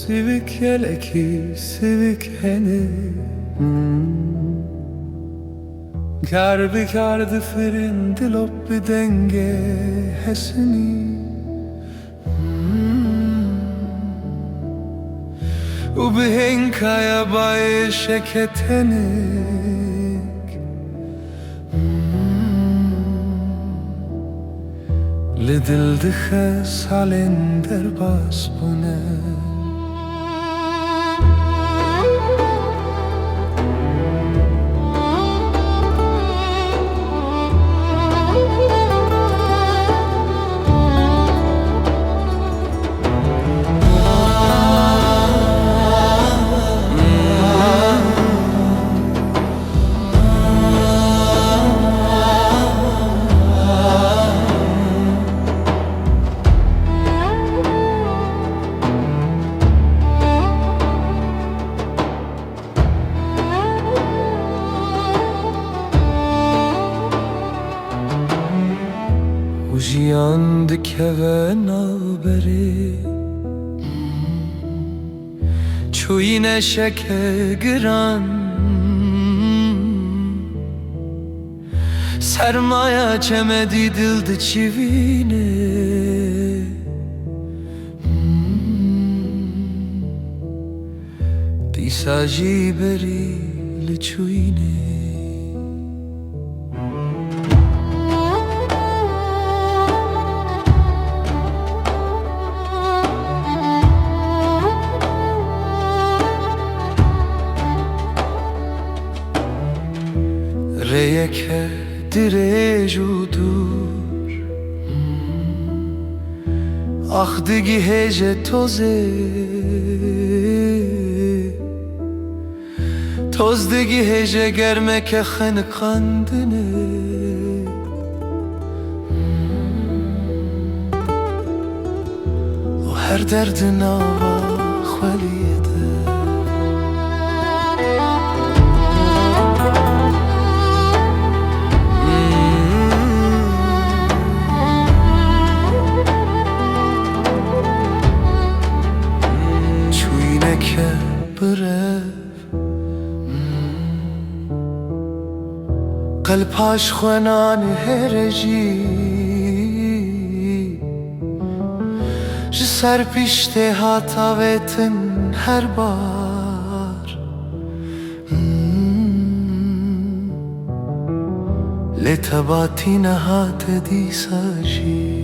Sivik yeleki, sivik heni Karbi kardı firin dilop bir denge hesini U bihenkaya bay şeketenik Lidil dihe salin derbas bune Ujiyan dikeve naberi Çuyine şeke giran Sermaya çemedi dildi çivine Disaji beri li çuyine Reyeke direjudur Ah digi hece toze Toz digi hece germeke khen kandine O her derdin ava khvaliyede قلباش خوانان هرجی جسر پیشته هاتاوتن هر بار لتباتی نهات دی ساجی